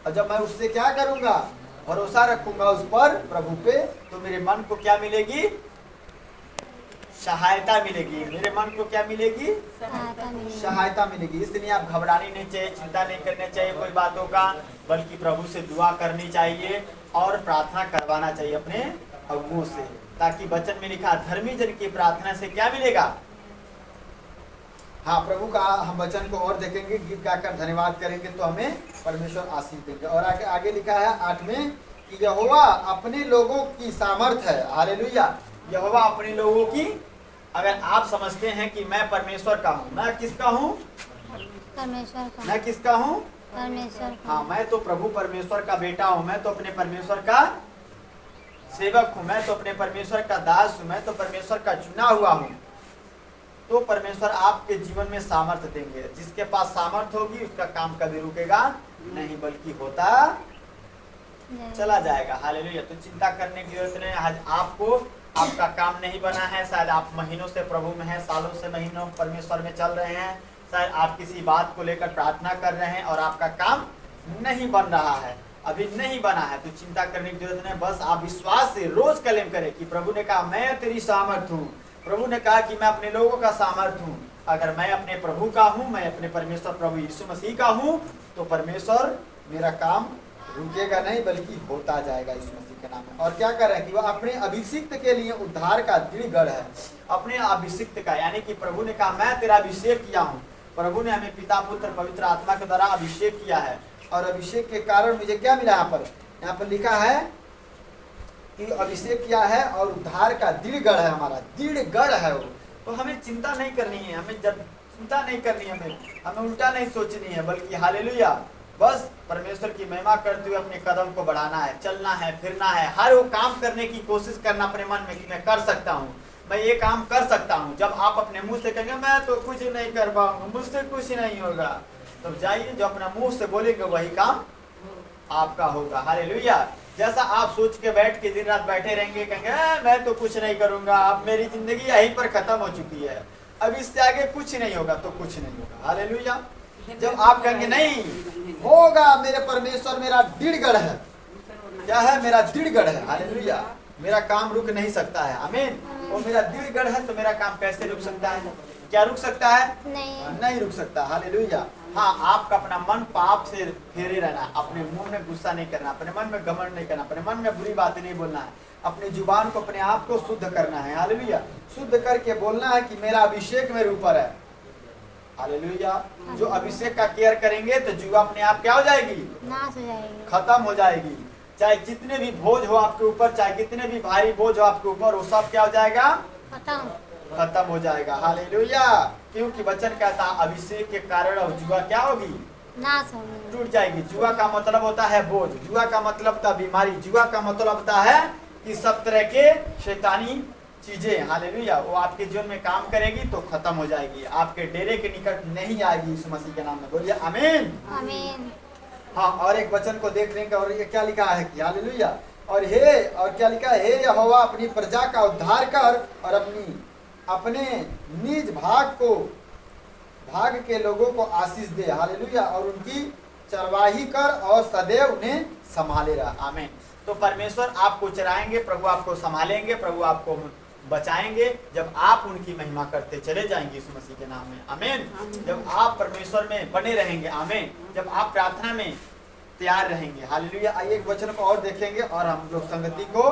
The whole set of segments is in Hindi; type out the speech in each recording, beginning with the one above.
और जब मैं उससे क्या करूंगा, भरोसा रखूंगा उस पर, प्रभु पे, तो मेरे मन को क्या मिलेगी, सहायता मिलेगी। मेरे मन को क्या मिलेगी, सहायता मिलेगी। इसलिए आप घबरानी नहीं चाहिए, चिंता नहीं करनी चाहिए कोई बातों का, बल्कि प्रभु से दुआ करनी चाहिए और प्रार्थना करवाना चाहिए अपने अगुओं से, ताकि वचन में लिखा धर्मी जन की प्रार्थना से क्या मिलेगा। हाँ, प्रभु का हम वचन को और देखेंगे, गीत गाकर धन्यवाद करेंगे तो हमें परमेश्वर आशीष देंगे। और आगे आगे लिखा है 8 में कि यहोवा अपने लोगों की सामर्थ है। हालेलुया। यहोवा अपने लोगों की, अगर आप समझते हैं कि मैं परमेश्वर का हूँ, मैं किसका हूँ, परमेश्वर का, मैं किसका हूँ, परमेश्वर का। हाँ, मैं तो प्रभु परमेश्वर का बेटा हूँ, मैं तो अपने परमेश्वर का सेवक हूँ, मैं तो अपने परमेश्वर का दास हूँ, मैं तो परमेश्वर का चुना हुआ हूँ, तो परमेश्वर आपके जीवन में सामर्थ्य देंगे। जिसके पास सामर्थ्य होगी उसका काम कभी रुकेगा नहीं, बल्कि होता चला जाएगा। हालेलुया। तो चिंता करने की जरूरत नहीं। आज आपको, आपका काम नहीं बना है, शायद आप महीनों से प्रभु में हैं, सालों से महीनों परमेश्वर में चल रहे हैं, शायद आप किसी बात को लेकर प्रार्थना कर रहे हैं और आपका काम नहीं बन रहा है, अभी नहीं बना है, तो चिंता करने की जरूरत नहीं। बस आप विश्वास से रोज कलेम करें कि प्रभु ने कहा मैं तेरी सामर्थ हूँ, प्रभु ने कहा कि मैं अपने लोगों का सामर्थ हूँ। अगर मैं अपने प्रभु का हूँ, मैं अपने परमेश्वर प्रभु यीशु मसीह का हूँ, तो परमेश्वर मेरा काम रुकेगा नहीं, बल्कि होता जाएगा यीशु मसीह के नाम में। और क्या कर रहे हैं कि वह अपने अभिषिक्त के लिए उद्धार का दृढ़ गढ़ है। अपने अभिषिक्त का, यानी कि प्रभु ने कहा मैं तेरा अभिषेक किया हूँ। प्रभु ने हमें पिता पुत्र पवित्र आत्मा के द्वारा अभिषेक किया है, और अभिषेक के कारण मुझे क्या मिला, यहाँ पर लिखा है कि अभिषेक किया है और उद्धार का दृढ़ गढ़ है, हमारा दृढ़ गढ़ है वो। तो हमें चिंता नहीं करनी है, हमें चिंता नहीं करनी है, हमें उल्टा नहीं सोचनी है, बल्कि हालेलुया, बस परमेश्वर की महिमा करते हुए अपने कदम को बढ़ाना है, चलना है, फिरना है, हर वो काम करने की कोशिश करना अपने मन में कि मैं कर सकता हूँ, मैं ये काम कर सकता हूँ। जब आप अपने मुंह से कहेंगे मैं तो कुछ नहीं कर पाऊंगा, मुझसे कुछ नहीं होगा, तो जाइए जो अपना मुंह से बोलेंगे वही काम आपका होगा। हालेलुया। जैसा आप सोच के बैठ के दिन रात बैठे रहेंगे, कहेंगे मैं तो कुछ नहीं करूंगा, अब मेरी जिंदगी यहीं पर खत्म हो चुकी है, अब इससे आगे कुछ नहीं होगा, तो कुछ नहीं होगा। हालेलुया। जब आप कहेंगे नहीं होगा, मेरे परमेश्वर मेरा दृढ़ गढ़ है, क्या है, मेरा दृढ़ गढ़ है, हालेलुया, मेरा काम रुक नहीं सकता है, आमीन। वो मेरा दृढ़ गढ़ है, तो मेरा काम कैसे रुक सकता है, क्या रुक सकता है, नहीं रुक सकता। हालेलुया। हाँ, आपका अपना मन पाप से फेरे रहना, अपने मुंह में गुस्सा नहीं करना, अपने मन में घमंड नहीं करना, अपने मन में बुरी बातें नहीं बोलना है, अपनी जुबान को, अपने आप को शुद्ध करना है। हालेलुया। शुद्ध करके बोलना है कि मेरा अभिषेक मेरे ऊपर है। हालेलुया। जो अभिषेक का केयर करेंगे तो जुआ अपने आप क्या हो जाएगी, नाश हो जाएगी, खत्म हो जाएगी। चाहे जितने भी बोझ हो आपके ऊपर, चाहे कितने भी भारी बोझ हो आपके ऊपर, वो सब क्या हो जाएगा, खत्म हो जाएगा। हालेलुया। क्योंकि वचन कहता है अभिषेक के कारण अब जुआ क्या होगी, नाश होगी, टूट जाएगी। जुआ का मतलब होता है बोझ, जुआ का मतलब होता है बीमारी, जुआ का मतलब होता है कि सब तरह के शैतानी चीजें, हालेलुया, वो आपके जीवन में काम करेगी तो खत्म हो जाएगी, आपके डेरे के निकट नहीं आएगी, यीशु मसीह के नाम में बोलिए आमीन, आमीन। हाँ। और एक वचन को देख लेंगे, और ये क्या लिखा है कि हालेलुया, और क्या लिखा है, हे यहोवा अपनी प्रजा का उद्धार कर और अपने निज भाग के लोगों को आशीष दे। हालेलुया। और उनकी चरवाही कर और सदैव उन्हें संभाले रहा। आमीन। तो परमेश्वर आपको चराएंगे, प्रभु आपको संभालेंगे, प्रभु आपको बचाएंगे, जब आप उनकी महिमा करते चले जाएंगे यीशु मसीह के नाम में। आमीन। जब आप परमेश्वर में बने रहेंगे, आमीन, जब आप प्रार्थना में तैयार रहेंगे। हालेलुया। आइए एक वचन को और देखेंगे, और हम लोग संगति को,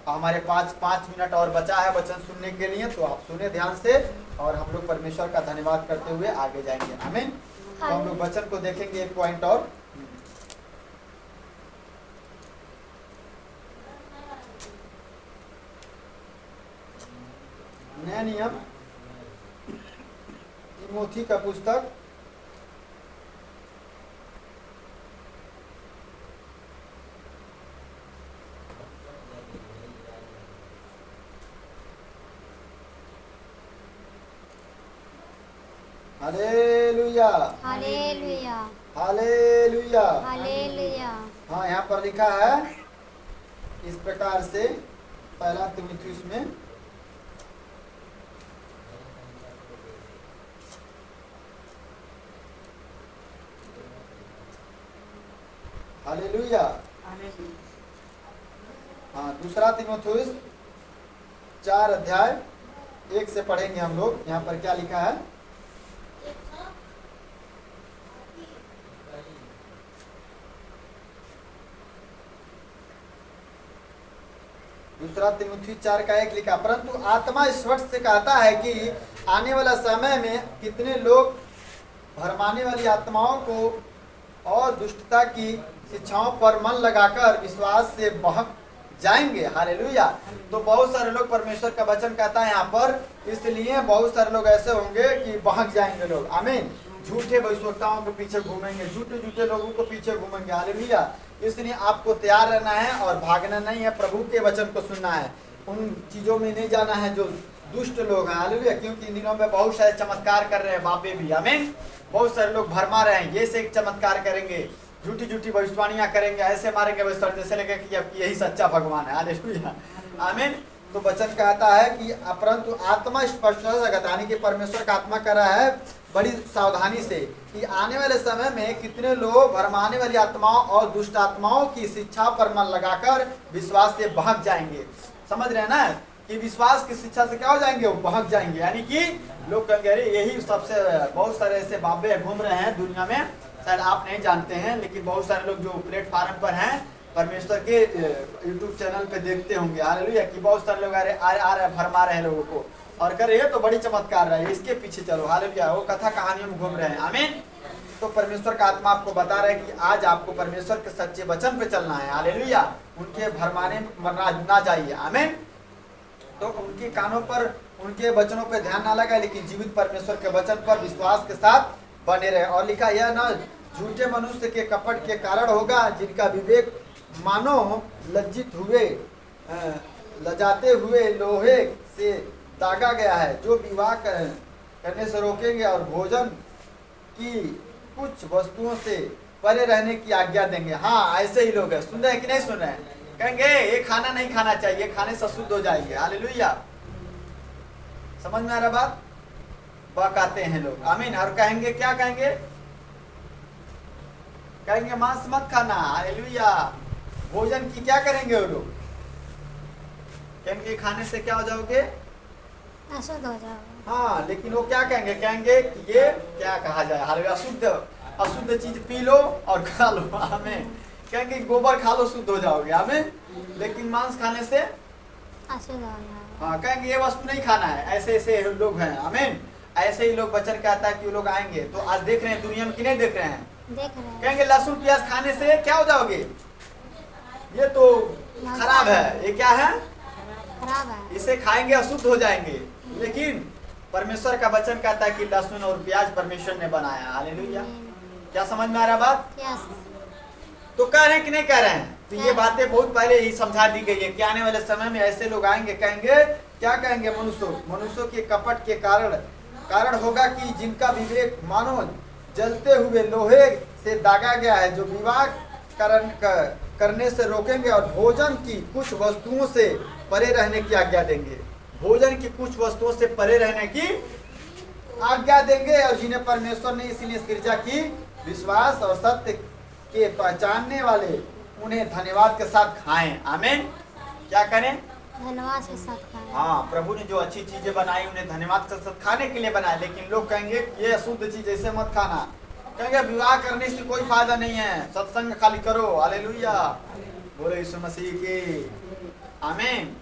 हमारे पास 5 मिनट और बचा है वचन सुनने के लिए, तो आप सुने ध्यान से, और हम लोग परमेश्वर का धन्यवाद करते हुए आगे जाएंगे। आमीन। तो हम लोग वचन को देखेंगे, एक पॉइंट और, नया नियम, तिमोथी का पुस्तक, हालेलुया, हालेलुया, हालेलुया, हालेलुया। हाँ, यहाँ पर लिखा है इस प्रकार से, पहला तीमुथियुस में, हालेलुया। हाँ, दूसरा तीमुथियुस 4 अध्याय 1 से पढ़ेंगे हम लोग। यहाँ पर क्या लिखा है? दूसरा तीमुथियुस 4 का 1 लिखा, परंतु आत्मा स्पष्ट से कहता है कि आने वाला समय में कितने लोग भरमाने वाली आत्माओं को और दुष्टता की शिक्षाओं पर मन लगाकर विश्वास से बहक जाएंगे। हालेलुया। तो बहुत सारे लोग, परमेश्वर का वचन कहता है यहाँ पर, इसलिए बहुत सारे लोग ऐसे होंगे कि बहक जाएंगे लोग। आमीन। झूठे भविष्यवक्ताओं के पीछे घूमेंगे, झूठे झूठे लोगों के पीछे घूमेंगे। हालेलुया। इसलिए आपको तैयार रहना है और भागना नहीं है, प्रभु के वचन को सुनना है, उन चीजों में नहीं जाना है जो दुष्ट लोग हैं। हालेलुया। क्योंकि इन दिनों में बहुत सारे चमत्कार कर रहे हैं बाबे भी। आमीन। बहुत सारे लोग भरमा रहे हैं, ये से एक चमत्कार करेंगे, झूठी झूठी भविष्यवाणियां करेंगे, ऐसे मारेंगे भविष्य, जैसे लगे कि अब यही सच्चा भगवान है। हालेलुया। आमीन। तो वचन कहता है कि परंतु आत्मा स्पष्ट कहता, यानी कि परमेश्वर का आत्मा कर रहा है बड़ी सावधानी से कि आने वाले समय में कितने लोग भरमाने वाली आत्माओं और दुष्ट आत्माओं की शिक्षा पर मन लगाकर विश्वास से बहक जाएंगे। समझ रहे हैं ना कि विश्वास की शिक्षा से क्या हो जाएंगे? वो बहक जाएंगे। यानी कि लोग कहेंगे अरे यही सबसे, बहुत सारे ऐसे बाबे घूम रहे हैं दुनिया में, शायद आप नहीं जानते हैं, लेकिन बहुत सारे लोग जो प्लेटफार्म पर हैं परमेश्वर के यूट्यूब चैनल पे देखते होंगे। हालेलुया। कि बहुत सारे लोग आ रहे भरमा रहे हैं लोगों को और कर रहे हैं तो बड़ी चमत्कार रहा है, इसके पीछे चलो। हालेलुया। वो कथा कहानियों में घूम रहे हैं। आमीन। तो परमेश्वर का आत्मा आपको बता रहा है कि आज आपको परमेश्वर के सच्चे वचन पे चलना है। हालेलुया। उनके भरमाने मरना ना चाहिए। आमीन। तो उनके कानों पर, उनके वचनों पे ध्यान ना लगाए, लेकिन जीवित परमेश्वर के वचन पर विश्वास के साथ बने रहे। और लिखा यह न झूठे मनुष्य के कपट के कारण होगा, जिनका विवेक मानो लज्जित हुए लजाते हुए लोहे से दागा गया है, जो विवाह करने से रोकेंगे और भोजन की कुछ वस्तुओं से परे रहने की आज्ञा देंगे। हाँ, ऐसे ही लोग हैं। सुन रहे हैं कि नहीं सुन रहे हैं? कहेंगे ये खाना नहीं खाना चाहिए, खाने से अशुद्ध हो जाएंगे। हालेलुया। समझ में आ रहा बात? बहकाते हैं लोग। आमीन। और कहेंगे क्या कहेंगे? कहेंगे मांस मत खाना। हालेलुया। भोजन की क्या करेंगे वो लोग? कहेंगे खाने से क्या हो जाओगे? अशुद्ध हो जाओगे। हाँ, लेकिन वो क्या कहेंगे? कहेंगे कि ये क्या कहा जाए, हालेलुया, अशुद्ध चीज पी लो और खा लो। आमीन। कहेंगे गोबर खा लो, शुद्ध हो जाओगे। आमीन। लेकिन मांस खाने से अशुद्ध हो जाओगे। हाँ, कहेंगे ये वस्तु नहीं खाना है। ऐसे ऐसे लोग हैं। आमीन। ऐसे ही लोग वचन कहता है कि वो लोग आएंगे। तो आज देख रहे हैं दुनिया में कि नहीं देख रहे हैं? देख रहे हैं। कहेंगे लहसुन प्याज खाने से क्या हो जाओगे? ये तो खराब है। ये क्या है? खराब है। इसे खाएंगे अशुद्ध हो जाएंगे। लेकिन परमेश्वर का वचन कहता है कि लहसुन और प्याज परमेश्वर ने बनाया। हालेलुया। क्या समझ में आ रहा बात? यस। तो कह रहे हैं कि नहीं कह रहे हैं? तो ये बातें बहुत पहले ही समझा दी गई है कि आने वाले समय में ऐसे लोग आएंगे। कहेंगे क्या कहेंगे? मनुष्यों के कपट के कारण होगा कि जिनका विवेक मानो जलते हुए लोहे से दागा गया है, जो विवाह करने से रोकेंगे और भोजन की कुछ वस्तुओं से परे रहने की आज्ञा देंगे। भोजन की कुछ वस्तुओं से परे रहने की आज्ञा देंगे, और जिन्हें परमेश्वर ने इसीलिए सृजा की विश्वास और सत्य के पहचानने वाले उन्हें धन्यवाद के साथ खाएं। आमीन। क्या करें? धन्यवाद के साथ खाएं। हाँ, प्रभु ने जो अच्छी चीजें बनाई उन्हें धन्यवाद के साथ खाने के लिए बनाए। लेकिन लोग कहेंगे ये अशुद्ध चीज ऐसे मत खाना। कहेंगे विवाह करने से कोई फायदा नहीं है, सत्संग खाली करो। हालेलुया। बोलो यीशु मसीह की आमीन।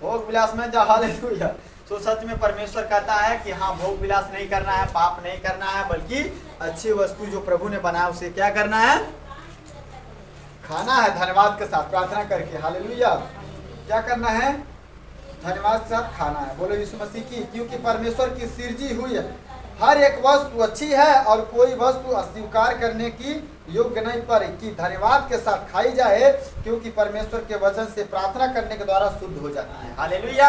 भोग विलास में जा। हालेलुया। तो सच में परमेश्वर कहता है कि हाँ, भोग विलास नहीं करना है, पाप नहीं करना है, बल्कि अच्छी वस्तु जो प्रभु ने बनाया उसे क्या करना है? खाना है धन्यवाद के साथ, प्रार्थना करके। हालेलुया। क्या करना है? धन्यवाद के साथ खाना है। बोलो यीशु मसीह की। क्योंकि परमेश्वर की सृजी हुई हर एक वस्तु अच्छी है और कोई वस्तु अस्वीकार करने की योग्य नहीं, पर कि धन्यवाद के साथ खाई जाए, क्योंकि परमेश्वर के वचन से प्रार्थना करने के द्वारा शुद्ध हो जाती है। हालेलुया।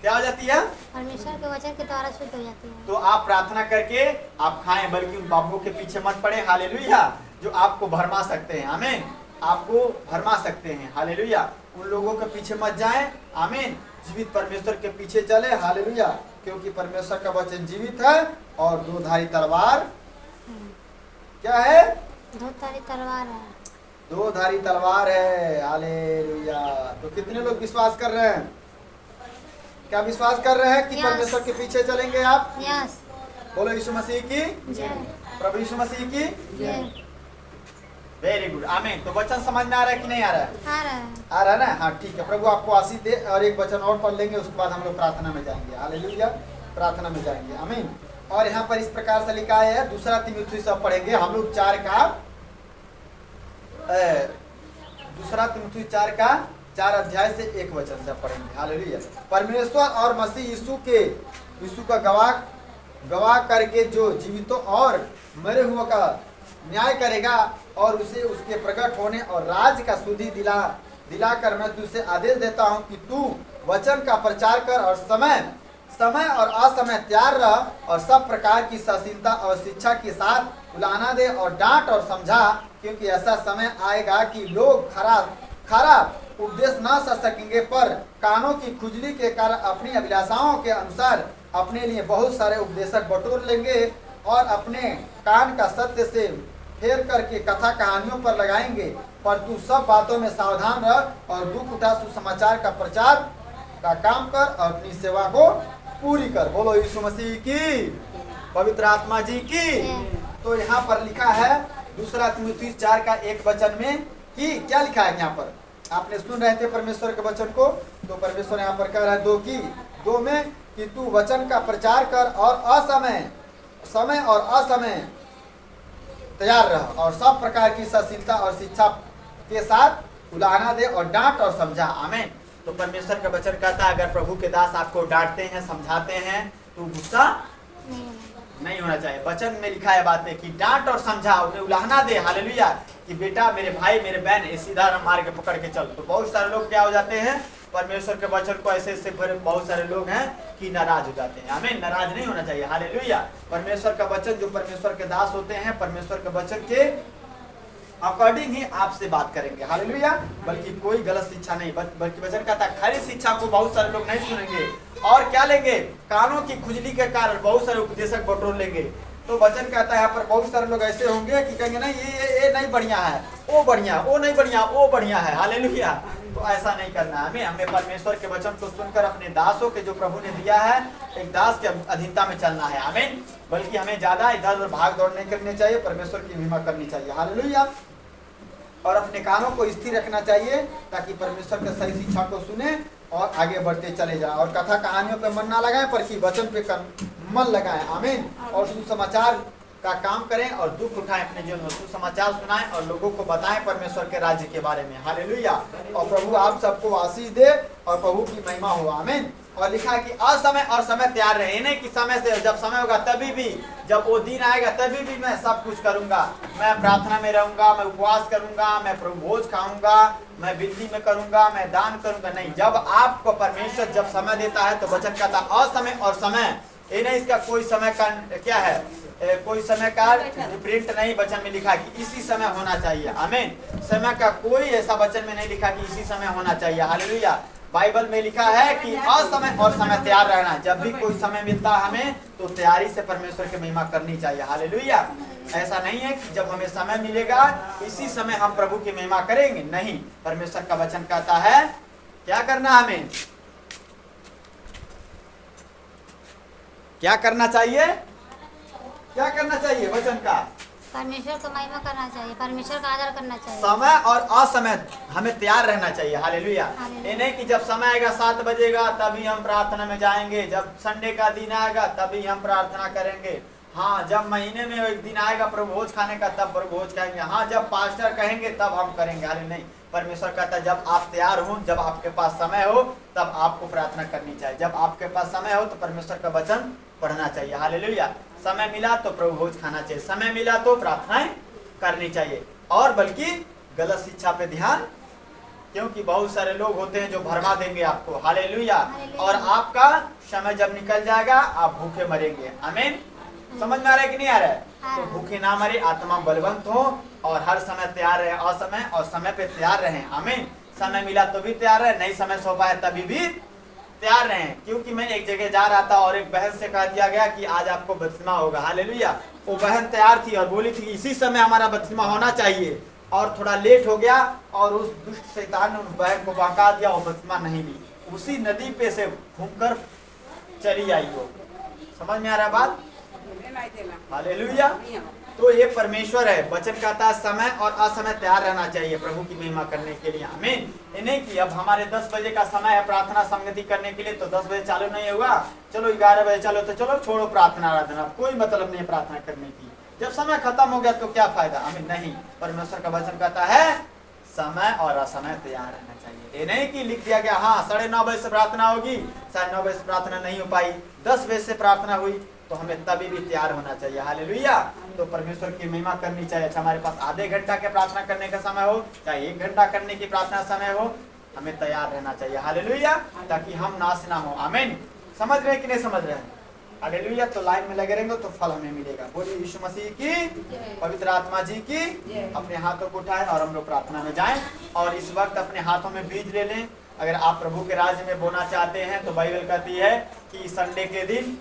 क्या हो जाती है? परमेश्वर के वचन के द्वारा शुद्ध हो जाती है। तो आप प्रार्थना करके आप खाएं, बल्कि उन बाबुओं के पीछे मत पड़े। हालेलुया। जो आपको भरमा सकते हैं। आमीन। आपको भरमा सकते हैं। हालेलुया। उन लोगों के पीछे मत जाएं। आमीन। जीवित परमेश्वर के पीछे चले। हालेलुया। क्योंकि परमेश्वर का वचन जीवित है और दो धारी तलवार क्या है? दो धारी तलवार है। 2 धारी तलवार है। हालेलुया। तो कितने लोग विश्वास कर रहे हैं? क्या विश्वास कर रहे हैं कि Yes. परमेश्वर के पीछे चलेंगे आप? यस। बोलो यीशु मसीह की, जय। प्रभु यीशु मसीह की। जय। वेरी गुड, आमीन। तो वचन समझ में आ रहा है कि नहीं आ रहा है? आ रहा है। आ रहा है ना? हाँ ठीक है। प्रभु आपको आशीष दे। और एक वचन और पढ़ लेंगे, उसके बाद हम लोग प्रार्थना में जाएंगे। हालेलुया, प्रार्थना में जाएंगे। आमीन। और यहाँ पर इस प्रकार से लिखा है, 2 तीमुथियुस सब पढ़ेंगे हम लोग 4 का 2 तीमुथियुस 4 का 4 अध्याय से 1 वचन से पढ़ेंगे। हालेलुया। परमेश्वर और मसीह यीशु का गवाह करके जो जीवितों और मरे हुए का न्याय करेगा और उसे उसके प्रकट होने और राज का सुधि दिलाकर मैं तुझसे आदेश देता हूं कि तू वचन का प्रचार कर और समय और असमय तैयार रह और सब प्रकार की सहनशीलता और शिक्षा के साथ उलाहना दे और डांट और समझा, क्योंकि ऐसा समय आएगा कि लोग खराब उपदेश न सह सकेंगे, पर कानों की खुजली के कारण अपनी अभिलाषाओं के अनुसार अपने लिए बहुत सारे उपदेशक बटोर लेंगे और अपने कान का सत्य से फेर करके कथा कहानियों पर लगाएंगे। पर तू सब बातों में सावधान रह और दुख उठा सुसमाचार का प्रचार का काम कर और अपनी सेवा को पूरी कर। बोलो यीशु मसीह की, पवित्र आत्मा जी की। तो यहाँ पर लिखा है 2 तीमुथियुस 4 का 1 वचन में कि क्या लिखा है यहाँ पर? आपने सुन रहे थे परमेश्वर के वचन को, तो परमेश्वर यहाँ पर कह रहा है 2 में कि तू वचन का प्रचार कर और समय और असमय तैयार रह और सब प्रकार की सहनशीलता और शिक्षा के साथ उलाहना दे और डांट और समझा। आमीन। तो परमेश्वर का वचन कहता है, अगर प्रभु के दास आपको डांटते हैं, समझाते हैं, तो गुस्सा नहीं होना चाहिए। वचन में लिखा है बातें कि डांट और समझा, उन्हें उलाहना दे। हालेलुया। कि बेटा, मेरे भाई, मेरे बहन, ये सीधा मार्ग पकड़ के चल। तो बहुत सारे लोग क्या हो जाते हैं, परमेश्वर के वचन को ऐसे बहुत सारे लोग हैं कि नाराज हो जाते हैं। हमें नाराज नहीं होना चाहिए। हालेलुया। परमेश्वर का वचन, जो परमेश्वर के दास होते हैं, परमेश्वर के वचन के अकॉर्डिंग ही आपसे बात करेंगे। हालेलुया। बल्कि कोई गलत शिक्षा नहीं, बल्कि वचन कहता है खरी शिक्षा को बहुत सारे लोग नहीं सुनेंगे और क्या लेंगे, कानों की खुजली के कारण बहुत सारे उपदेशक बटोर लेंगे। तो वचन कहता है यहाँ पर बहुत सारे लोग ऐसे होंगे कि कहेंगे नहीं ये नहीं बढ़िया है, वो बढ़िया, वो नहीं बढ़िया, वो बढ़िया है। हालेलुया। तो ऐसा नहीं करना है हमें परमेश्वर के वचन को सुनकर अपने दासों के जो प्रभु ने दिया है, एक दास के अधीनता में चलना है। आमीन। बल्कि हमें ज्यादा इधर उधर भाग दौड़ नहीं करनी चाहिए, परमेश्वर की महिमा करनी चाहिए। हालेलुया। और अपने कानों को स्थिर रखना चाहिए ताकि परमेश्वर के सही शिक्षा को सुने और आगे बढ़ते चले जाए और कथा कहानियों पे मन ना लगाएं, पर कि वचन पे मन लगाएं। आमीन। और सुसमाचार का काम करें और दुख उठाएं अपने जीवन में, सुसमाचार सुनाएं और लोगों को बताएं परमेश्वर के राज्य के बारे में। हालेलुया। और प्रभु आप सबको आशीष दे और प्रभु की महिमा हो। आमीन। और लिखा है कि असमय और समय तैयार रहे, नहीं कि समय से जब समय होगा तभी भी, जब वो दिन आएगा तभी भी मैं सब कुछ करूंगा, मैं प्रार्थना में रहूंगा, मैं उपवास करूंगा, मैं प्रभु भोज खाऊंगा, मैं विधि में करूंगा, मैं दान करूंगा। नहीं, जब आपको परमेश्वर जब समय देता है तो वचन कहता है असमय और समय, ये नहीं इसका कोई समय का क्या है, कोई समय का प्रिंट नहीं वचन में लिखा कि इसी समय होना चाहिए। आमीन। समय का कोई ऐसा वचन में नहीं लिखा कि इसी समय होना चाहिए। हालेलुया। बाइबल में लिखा है कि असमय और समय तैयार रहना। जब भी कोई समय मिलता है हमें तो तैयारी से परमेश्वर की महिमा करनी चाहिए। हालेलुया। ऐसा नहीं है कि जब हमें समय मिलेगा इसी समय हम प्रभु की महिमा करेंगे, नहीं। परमेश्वर का वचन कहता है क्या करना, हमें क्या करना चाहिए, क्या करना चाहिए वचन का, परमेश्वर को महिमा करना चाहिए, परमेश्वर का आदर करना चाहिए। समय और असमय हमें तैयार रहना चाहिए। हालेलुया। ये नहीं कि जब समय आएगा 7 बजेगा तभी हम प्रार्थना में जाएंगे, जब संडे का दिन आएगा तभी हम प्रार्थना करेंगे। हाँ, जब महीने में एक दिन आएगा प्रभु भोज खाने का तब प्रभु भोज खाएंगे। हाँ, जब पास्टर कहेंगे तब हम करेंगे। हाले नहीं, परमेश्वर कहता है जब आप तैयार हो, जब आपके पास समय हो तब आपको प्रार्थना करनी चाहिए। जब आपके पास समय हो तो परमेश्वर का वचन पढ़ना चाहिए। हालेलुया। समय मिला तो प्रभु भोज खाना चाहिए, समय मिला तो प्रार्थनाएं करनी चाहिए। और बल्कि गलत शिक्षा पे ध्यान, क्योंकि बहुत सारे लोग होते हैं जो भरमा देंगे आपको। हालेलुया। और आपका समय जब निकल जाएगा आप भूखे मरेंगे। आमीन। समझ में आ रहा है कि नहीं आ रहा है? तो भूखे ना मरे, आत्मा बलवंत हो और हर समय तैयार रहे, असमय और समय पे तैयार रहे। आमीन। समय मिला तो भी तैयार रहे, नहीं समय सो पाए तभी भी तैयार रहे। क्योंकि मैं एक जगह जा रहा था और एक बहन से कह दिया गया कि आज आपको बपतिस्मा होगा। हालेलुया। वो बहन तैयार थी और बोली थी इसी समय हमारा बपतिस्मा होना चाहिए। और थोड़ा लेट हो गया और उस दुष्ट शैतान ने उस बैल को बहका दिया और बपतिस्मा नहीं ली, उसी नदी पे से घूमकर चली आई वो। समझ में आ रहा है बात? हालेलुया। तो ये परमेश्वर है। वचन कहता है समय और असमय तैयार रहना चाहिए प्रभु की महिमा करने के लिए। आमीन। ये नहीं कि अब हमारे 10 बजे का समय है प्रार्थना संगति करने के लिए, तो 10 बजे चालू नहीं होगा, चलो 11 बजे चलो, तो चलो छोड़ो प्रार्थना आराधना, कोई मतलब नहीं प्रार्थना करने की, जब समय खत्म हो गया तो क्या फायदा। आमीन। नहीं, परमेश्वर का वचन कहता है समय और असमय तैयार रहना चाहिए। ये नहीं कि लिख दिया गया हाँ 9:30 बजे से प्रार्थना होगी, 9:30 बजे से प्रार्थना नहीं हो पाई, 10 बजे से प्रार्थना हुई, तो हमें तभी भी तैयार होना चाहिए। हालेलुया। तो परमेश्वर की महिमा करनी चाहिए। अच्छा, हमारे पास आधे घंटा के प्रार्थना करने का समय हो, चाहे 1 घंटा करने की प्रार्थना समय हो, हमें तैयार रहना चाहिए। हालेलुया। ताकि हम नाश ना हो। आमीन। समझ रहे हैं कि नहीं समझ रहे हैं? हालेलुया। तो लाइन में लगे रहेंगे तो फल हमें मिलेगा। बोलिए यीशु मसीह की, पवित्र आत्मा जी की। अपने हाथों को उठाएं और हम लोग प्रार्थना में जाएं। और इस वक्त अपने हाथों में बीज ले लें। अगर आप प्रभु के राज्य में बोना चाहते हैं तो बाइबल कहती है कि संडे के दिन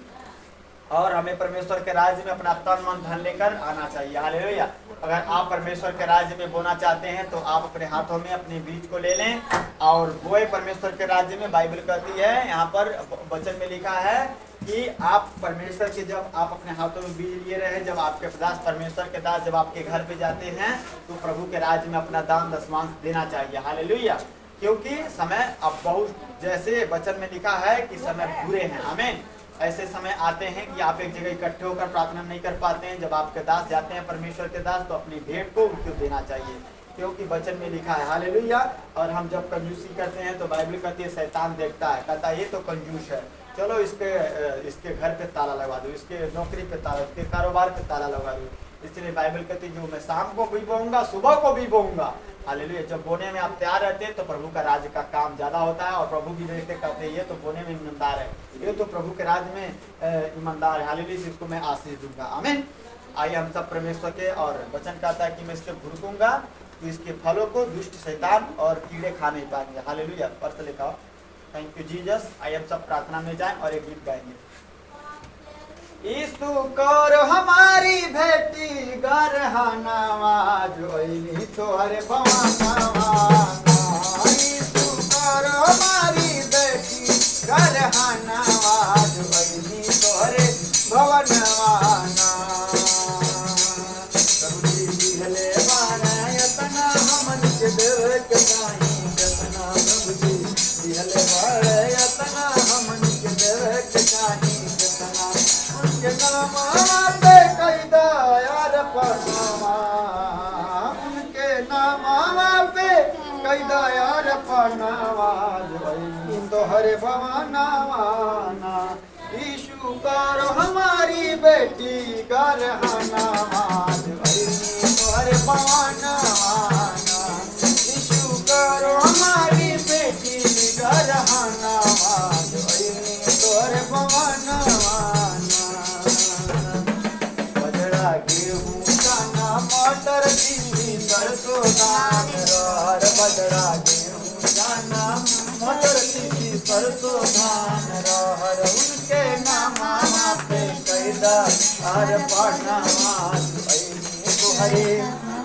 और हमें परमेश्वर के राज्य में अपना तन मन धन लेकर आना चाहिए। हालेलुया। अगर आप परमेश्वर के राज्य में बोना चाहते हैं तो आप अपने हाथों में अपने बीज को ले लें और बोए परमेश्वर के राज्य में। बाइबल कहती है, यहाँ पर वचन में लिखा है कि आप परमेश्वर के, जब आप अपने हाथों में बीज लिए रहे, जब आपके दास परमेश्वर के दास जब आपके घर पे जाते हैं तो प्रभु के राज्य में अपना दान दशमांश देना चाहिए। हालेलुया। क्योंकि समय अब बहुत, जैसे वचन में लिखा है कि समय बुरे हैं। आमीन। ऐसे समय आते हैं कि आप एक जगह इकट्ठे होकर प्रार्थना नहीं कर पाते हैं। जब आपके दास जाते हैं परमेश्वर के दास, तो अपनी भेंट को उनको देना चाहिए, क्योंकि वचन में लिखा है। हालेलुया। और हम जब कंजूसी करते हैं तो बाइबल कहती है शैतान देखता है, कहता है ये तो कंजूस है, चलो इसके घर पे ताला लगा दो, इसके नौकरी पे ताला, इसके कारोबार पे ताला लगा दो। इसलिए बाइबल कहती है जो मैं शाम को भी बोऊंगा सुबह को भी बोऊंगा। हालेलुया। जब बोने में आप तैयार रहते हैं तो प्रभु का राज्य का काम ज्यादा होता है। और प्रभु भी देखते कहते हैं ये तो बोने में ईमानदार है, ये तो प्रभु के राज्य में ईमानदार है। हालेलुया। इसको मैं आशीष दूंगा। आमीन। आइए हम सब परमेश्वर के, और वचन कहता है कि मैं इसके भुड़कूंगा तो इसके फलों को दुष्ट शैतान और कीड़े खा नहीं पाएंगे। हालेलुया। पर्स लिखा। Thank you Jesus. आइए हम सब प्रार्थना में जाएं और एक गीत गाएंगे। यीशु कर हमारी भेटी गरहनावा जोइली तोहरे भवनवा। यीशु कर हमारी बेटी गरहनावा जोइली तोहरे भवनवा। प्रभु जी दिहले बाना यतना हमन के देव के चाही केतना। प्रभु जी दिहले बाना यतना हमन के देव के चाही केतना। उनके नाम पे कई दयार पनावा, उनके नाम पे कई दयार पनावा जोइली तोहरे भवनवा। यीशु करो हमारी बेटी गरहनावा जोइली तोहरे भवनवा। यीशु करो हमारी बेटी गरहनावा जोइली तोहरे भवनवा। बजड़ा गेहूं चना मटर तिल्ली सरसों धान रहर। बजड़ा गेहूं चना मटर तिल्ली सरसों धान रहर। उनके नामा पे कैदा हर पढ़नवा तोहरे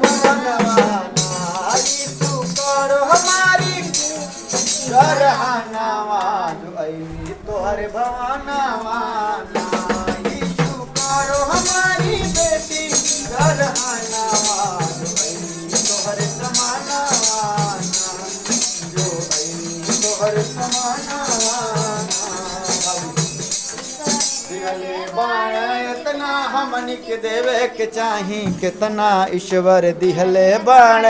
भवनवा। यीशु करो हमारी गरहनावा जोइली तोहरे भवनवा। यीशु करो हमारी बेटी गरहनावा जोइली तोहरे समानवा। जोइली तोहरे समानवा। दिहले बाण इतना हमनी के देवे के चाही, कितना ईश्वर दिहले बाण।